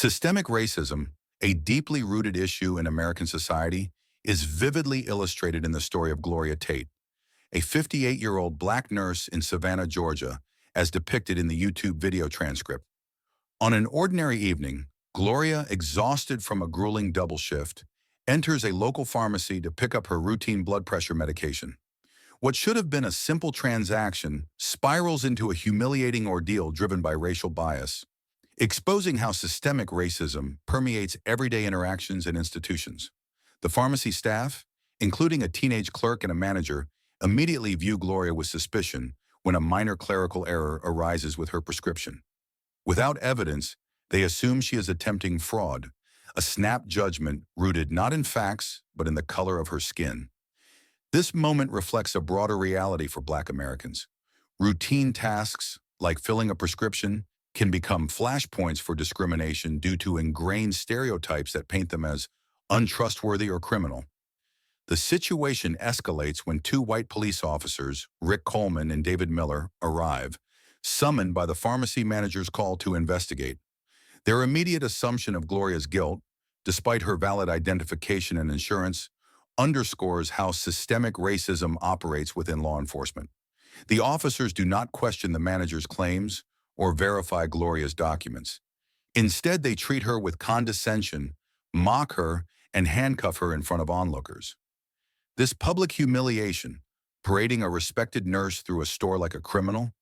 Systemic racism, a deeply rooted issue in American society, is vividly illustrated in the story of Gloria Tate, a 58-year-old black nurse in Savannah, Georgia, as depicted in the YouTube video transcript. On an ordinary evening, Gloria, exhausted from a grueling double shift, enters a local pharmacy to pick up her routine blood pressure medication. What should have been a simple transaction spirals into a humiliating ordeal driven by racial bias, exposing how systemic racism permeates everyday interactions and institutions. The pharmacy staff, including a teenage clerk and a manager, immediately view Gloria with suspicion when a minor clerical error arises with her prescription. Without evidence, they assume she is attempting fraud, a snap judgment rooted not in facts, but in the color of her skin. This moment reflects a broader reality for Black Americans. Routine tasks, like filling a prescription, can become flashpoints for discrimination due to ingrained stereotypes that paint them as untrustworthy or criminal. The situation escalates when two white police officers, Rick Coleman and David Miller, arrive, summoned by the pharmacy manager's call to investigate. Their immediate assumption of Gloria's guilt, despite her valid identification and insurance, underscores how systemic racism operates within law enforcement. The officers do not question the manager's claims or verify Gloria's documents. Instead, they treat her with condescension, mock her, and handcuff her in front of onlookers. This public humiliation, parading a respected nurse through a store like a criminal,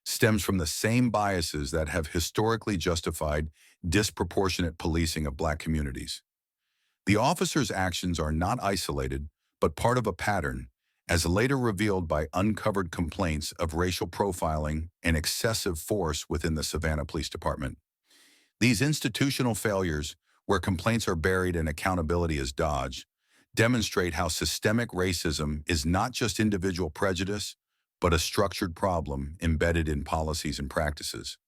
stems from the same biases that have historically justified disproportionate policing of Black communities. The officers' actions are not isolated, but part of a pattern, as later revealed by uncovered complaints of racial profiling and excessive force within the Savannah Police Department. These institutional failures, where complaints are buried and accountability is dodged, demonstrate how systemic racism is not just individual prejudice, but a structured problem embedded in policies and practices.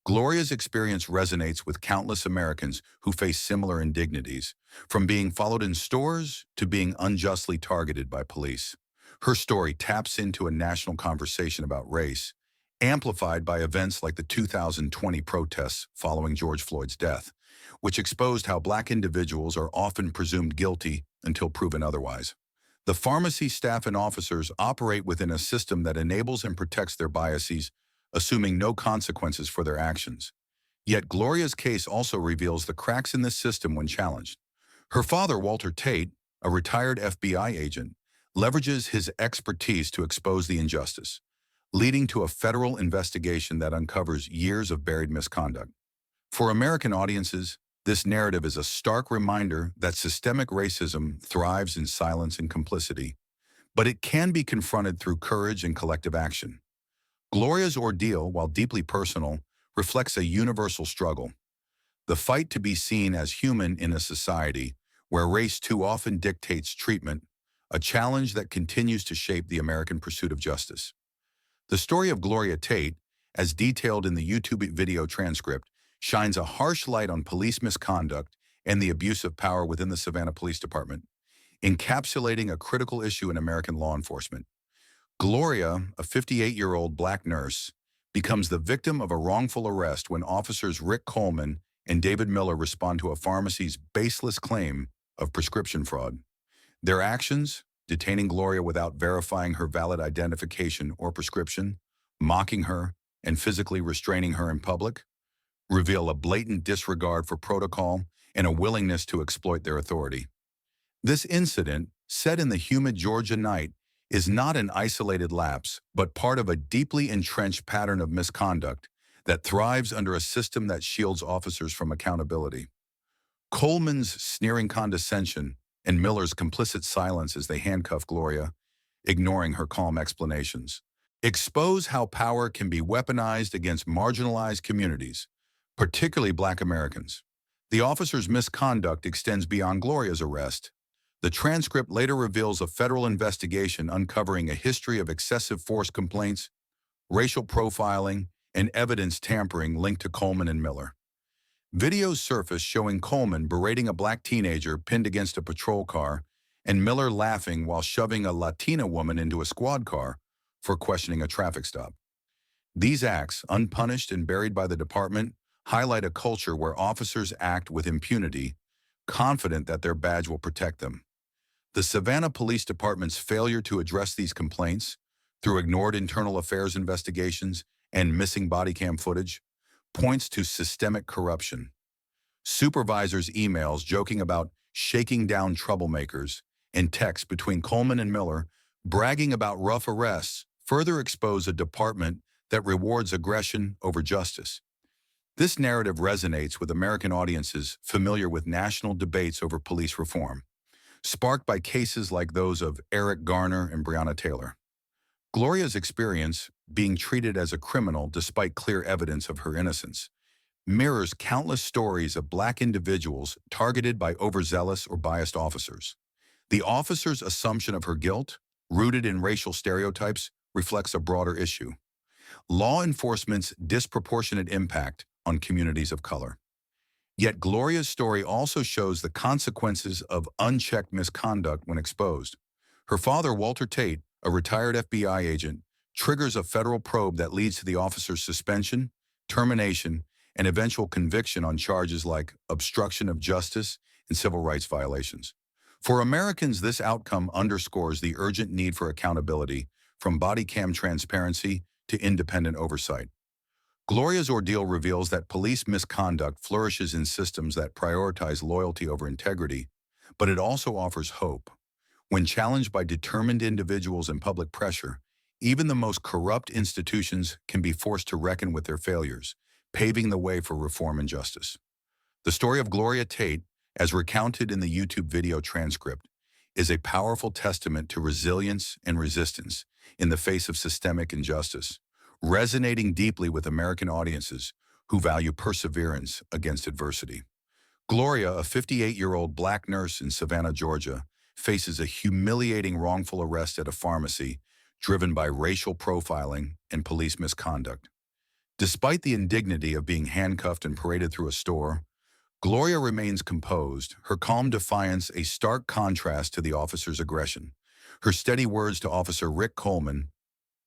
Gloria's experience resonates with countless Americans who face similar indignities, from being followed in stores to being unjustly targeted by police. Her story taps into a national conversation about race, amplified by events like the 2020 protests following George Floyd's death, which exposed how Black individuals are often presumed guilty until proven otherwise. The pharmacy staff and officers operate within a system that enables and protects their biases, assuming no consequences for their actions. Yet Gloria's case also reveals the cracks in this system when challenged. Her father, Walter Tate, a retired FBI agent, leverages his expertise to expose the injustice, leading to a federal investigation that uncovers years of buried misconduct. For American audiences, this narrative is a stark reminder that systemic racism thrives in silence and complicity, but it can be confronted through courage and collective action. Gloria's ordeal, while deeply personal, reflects a universal struggle. The fight to be seen as human in a society where race too often dictates treatment, a challenge that continues to shape the American pursuit of justice. The story of Gloria Tate, as detailed in the YouTube video transcript, shines a harsh light on police misconduct and the abuse of power within the Savannah Police Department, encapsulating a critical issue in American law enforcement. Gloria, a 58-year-old Black nurse, becomes the victim of a wrongful arrest when officers Rick Coleman and David Miller respond to a pharmacy's baseless claim of prescription fraud. Their actions, detaining Gloria without verifying her valid identification or prescription, mocking her, and physically restraining her in public, reveal a blatant disregard for protocol and a willingness to exploit their authority. This incident, set in the humid Georgia night, is not an isolated lapse, but part of a deeply entrenched pattern of misconduct that thrives under a system that shields officers from accountability. Coleman's sneering condescension and Miller's complicit silence as they handcuff Gloria, ignoring her calm explanations, expose how power can be weaponized against marginalized communities, particularly Black Americans. The officers' misconduct extends beyond Gloria's arrest. The transcript later reveals a federal investigation uncovering a history of excessive force complaints, racial profiling, and evidence tampering linked to Coleman and Miller. Videos surfaced showing Coleman berating a Black teenager pinned against a patrol car and Miller laughing while shoving a Latina woman into a squad car for questioning a traffic stop. These acts, unpunished and buried by the department, highlight a culture where officers act with impunity, confident that their badge will protect them. The Savannah Police Department's failure to address these complaints, through ignored internal affairs investigations and missing body cam footage, points to systemic corruption. Supervisors' emails joking about shaking down troublemakers and texts between Coleman and Miller bragging about rough arrests further expose a department that rewards aggression over justice. This narrative resonates with American audiences familiar with national debates over police reform, sparked by cases like those of Eric Garner and Breonna Taylor. Gloria's experience, being treated as a criminal despite clear evidence of her innocence, mirrors countless stories of Black individuals targeted by overzealous or biased officers. The officer's assumption of her guilt, rooted in racial stereotypes, reflects a broader issue: law enforcement's disproportionate impact on communities of color. Yet Gloria's story also shows the consequences of unchecked misconduct when exposed. Her father, Walter Tate, a retired FBI agent, triggers a federal probe that leads to the officer's suspension, termination, and eventual conviction on charges like obstruction of justice and civil rights violations. For Americans, this outcome underscores the urgent need for accountability, from body cam transparency to independent oversight. Gloria's ordeal reveals that police misconduct flourishes in systems that prioritize loyalty over integrity, but it also offers hope. When challenged by determined individuals and public pressure, even the most corrupt institutions can be forced to reckon with their failures, paving the way for reform and justice. The story of Gloria Tate, as recounted in the YouTube video transcript, is a powerful testament to resilience and resistance in the face of systemic injustice, resonating deeply with American audiences who value perseverance against adversity. Gloria, a 58-year-old Black nurse in Savannah, Georgia, faces a humiliating wrongful arrest at a pharmacy driven by racial profiling and police misconduct. Despite the indignity of being handcuffed and paraded through a store, Gloria remains composed, her calm defiance a stark contrast to the officer's aggression. Her steady words to Officer Rick Coleman,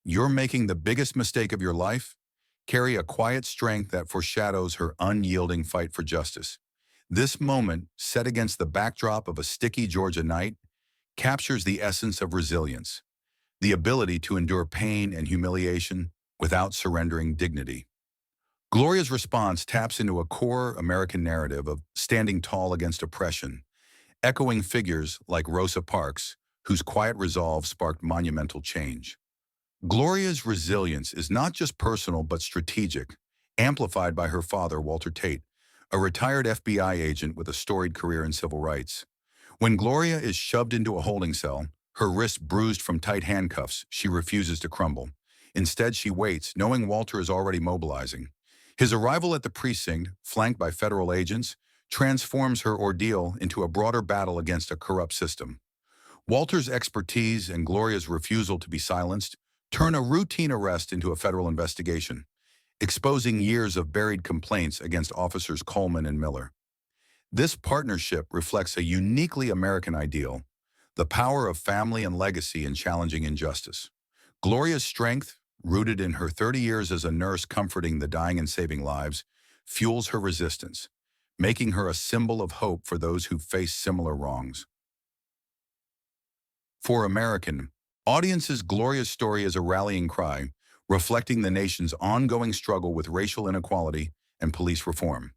"You're making the biggest mistake of your life," carry a quiet strength that foreshadows her unyielding fight for justice. This moment, set against the backdrop of a sticky Georgia night, captures the essence of resilience, the ability to endure pain and humiliation without surrendering dignity. Gloria's response taps into a core American narrative of standing tall against oppression, echoing figures like Rosa Parks, whose quiet resolve sparked monumental change. Gloria's resilience is not just personal but strategic, amplified by her father, Walter Tate, a retired FBI agent with a storied career in civil rights. When Gloria is shoved into a holding cell, her wrists bruised from tight handcuffs, she refuses to crumble. Instead, she waits, knowing Walter is already mobilizing. His arrival at the precinct, flanked by federal agents, transforms her ordeal into a broader battle against a corrupt system. Walter's expertise and Gloria's refusal to be silenced turn a routine arrest into a federal investigation, exposing years of buried complaints against officers Coleman and Miller. This partnership reflects a uniquely American ideal: the power of family and legacy in challenging injustice. Gloria's strength, rooted in her 30 years as a nurse comforting the dying and saving lives, fuels her resistance, making her a symbol of hope for those who face similar wrongs. For American audiences, Gloria's story is a rallying cry, reflecting the nation's ongoing struggle with racial inequality and police reform.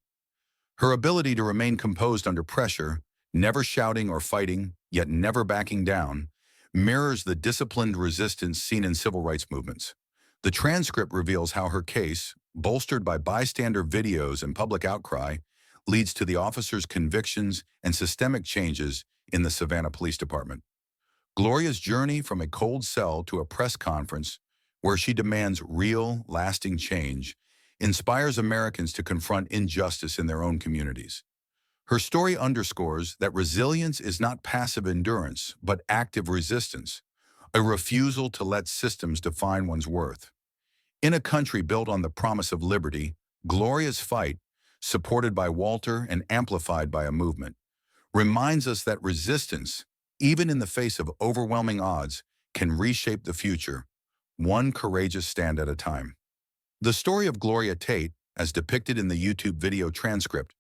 Her ability to remain composed under pressure, never shouting or fighting, yet never backing down, mirrors the disciplined resistance seen in civil rights movements. The transcript reveals how her case, bolstered by bystander videos and public outcry, leads to the officer's convictions and systemic changes in the Savannah Police Department. Gloria's journey from a cold cell to a press conference where she demands real, lasting change inspires Americans to confront injustice in their own communities. Her story underscores that resilience is not passive endurance, but active resistance, a refusal to let systems define one's worth. In a country built on the promise of liberty, Gloria's fight, supported by Walter and amplified by a movement, reminds us that resistance, even in the face of overwhelming odds, can reshape the future, one courageous stand at a time. The story of Gloria Tate, as depicted in the YouTube video transcript,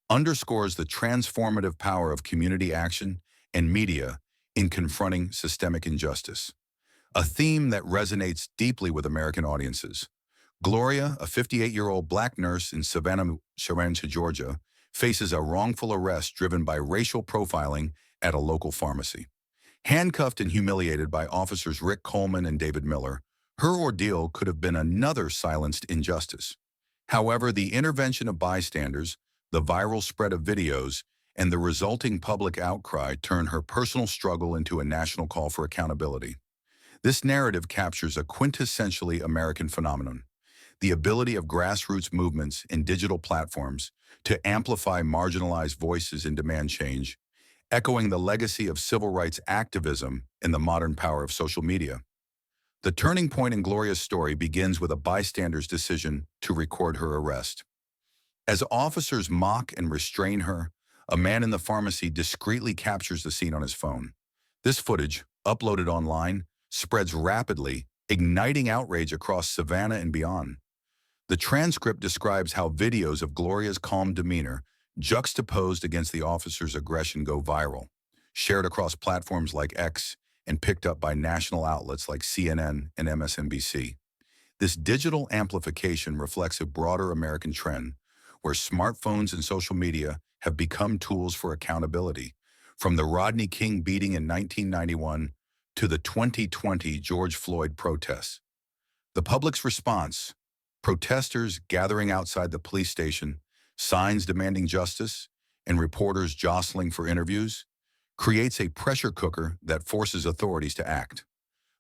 underscores the transformative power of community action and media in confronting systemic injustice, a theme that resonates deeply with American audiences. Gloria, a 58-year-old black nurse in Savannah, Georgia, faces a wrongful arrest driven by racial profiling at a local pharmacy. Handcuffed and humiliated by officers Rick Coleman and David Miller, her ordeal could have been another silenced injustice. However, the intervention of bystanders, the viral spread of videos, and the resulting public outcry turn her personal struggle into a national call for accountability. This narrative captures a quintessentially American phenomenon: the ability of grassroots movements and digital platforms to amplify marginalized voices and demand change, echoing the legacy of civil rights activism and the modern power of social media. The turning point in Gloria's story begins with a bystander's decision to record her arrest. As officers mock and restrain her, a man in the pharmacy discreetly captures the scene on his phone. This footage, uploaded online, spreads rapidly, igniting outrage across Savannah and beyond. The transcript describes how videos of Gloria's calm demeanor, juxtaposed against the officer's aggression, go viral, shared across platforms like X, and picked up by national outlets like CNN and MSNBC. This digital amplification reflects a broader American trend, where smartphones and social media have become tools for accountability, from the Rodney King beating in 1991 to the 2020 George Floyd protests. The public's response: protesters gathering outside the police station, signs demanding justice, and reporters jostling for interviews, creates a pressure cooker that forces authorities to act.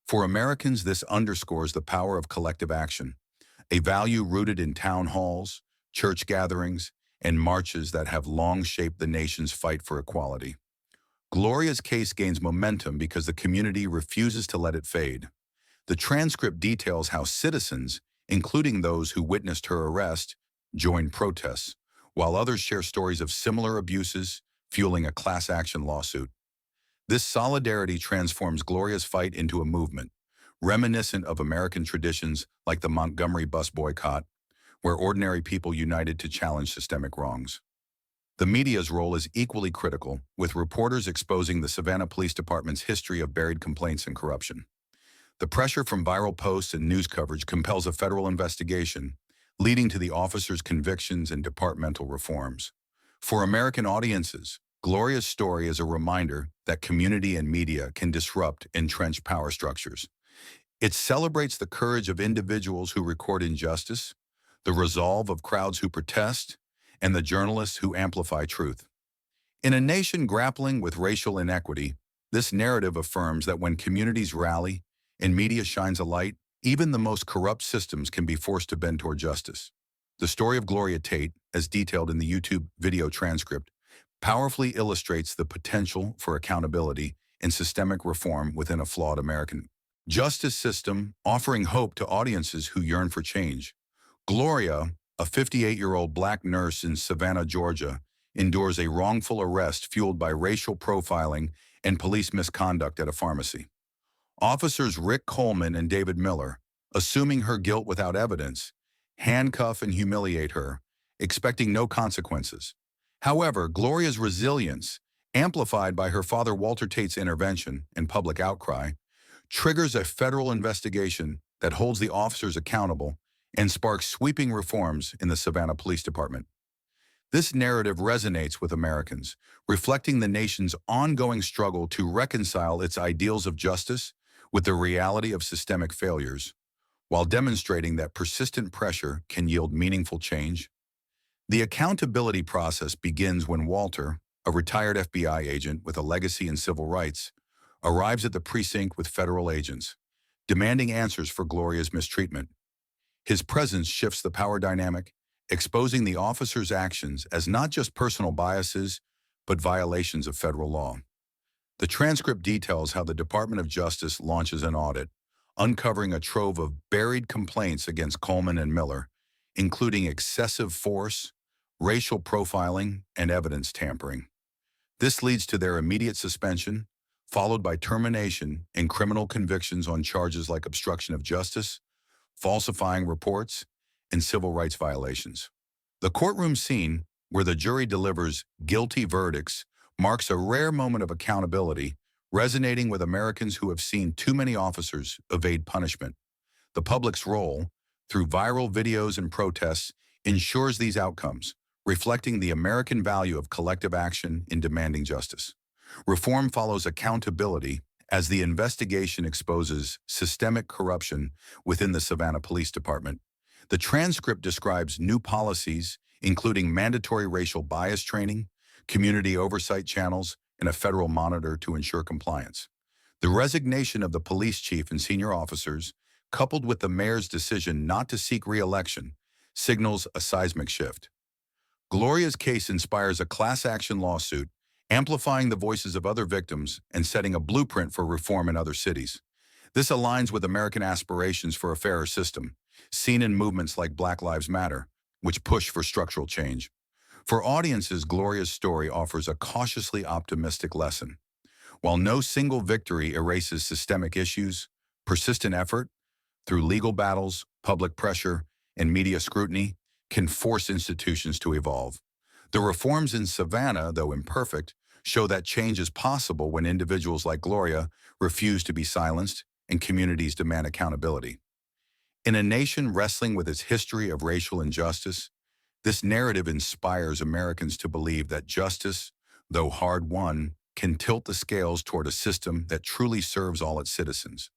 For Americans, this underscores the power of collective action, a value rooted in town halls, church gatherings, and marches that have long shaped the nation's fight for equality. Gloria's case gains momentum because the community refuses to let it fade. The transcript details how citizens, including those who witnessed her arrest, joined protests, while others share stories of similar abuses, fueling a class action lawsuit. This solidarity transforms Gloria's fight into a movement, reminiscent of American traditions like the Montgomery bus boycott, where ordinary people united to challenge systemic wrongs. The media's role is equally critical, with reporters exposing the Savannah Police Department's history of buried complaints and corruption. The pressure from viral posts and news coverage compels a federal investigation, leading to the officers' convictions and departmental reforms. For American audiences, Gloria's story is a reminder that community and media can disrupt entrenched power structures. It celebrates the courage of individuals who record injustice, the resolve of crowds who protest, and the journalists who amplify truth. In a nation grappling with racial inequity, this narrative affirms that when communities rally and media shines a light, even the most corrupt systems can be forced to bend toward justice. The story of Gloria Tate, as detailed in the YouTube video transcript, powerfully illustrates the potential for accountability and systemic reform within a flawed American justice system, offering hope to audiences who yearn for change. Gloria, a 58-year-old black nurse in Savannah, Georgia, endures a wrongful arrest fueled by racial profiling and police misconduct at a pharmacy. Officers Rick Coleman and David Miller, assuming her guilt without evidence, handcuff and humiliate her, expecting no consequences. However, Gloria's resilience, amplified by her father Walter Tate's intervention and public outcry, triggers a federal investigation that holds the officers accountable and sparks sweeping reforms in the Savannah Police Department. This narrative resonates with Americans, reflecting the nation's ongoing struggle to reconcile its ideals of justice with the reality of systemic failures, while demonstrating that persistent pressure can yield meaningful change. The accountability process begins when Walter, a retired FBI agent with a legacy in civil rights, arrives at the precinct with federal agents, demanding answers for Gloria's mistreatment. His presence shifts the power dynamic, exposing the officer's actions as not just personal biases, but violations of federal law. The transcript details how the Department of Justice launches an audit, uncovering a trove of buried complaints against Coleman and Miller, including excessive force, racial profiling, and evidence tampering. This leads to their immediate suspension, followed by termination and criminal convictions on charges like obstruction of justice, falsifying reports, and civil rights violations. The courtroom scene, where the jury delivers guilty verdicts, marks a rare moment of accountability, resonating with Americans who have seen too many officers evade punishment. The public's role, through viral videos and protests, ensures these outcomes, reflecting the American value of collective action in demanding justice. Reform follows accountability as the investigation exposes systemic corruption within the Savannah Police Department. The transcript describes new policies, including mandatory racial bias training, community oversight channels, and a federal monitor to ensure compliance. The resignation of the police chief and senior officers, coupled with the mayor's decision not to seek re-election, signals a seismic shift. Gloria's case inspires a class action lawsuit, amplifying the voices of other victims and setting a blueprint for reform in other cities. This aligns with American aspirations for a fairer system, seen in movements like Black Lives Matter, which push for structural change. For audiences, Gloria's story offers a cautiously optimistic lesson. While no single victory erases systemic issues, persistent effort, through legal battles, public pressure, and media scrutiny, can force institutions to evolve. The reforms in Savannah, though imperfect, show that change is possible when individuals like Gloria refuse to be silenced and communities demand accountability. In a nation wrestling with its history of racial injustice, this narrative inspires Americans to believe that justice, though hard-won, can tilt the scales toward a system that truly serves all its citizens.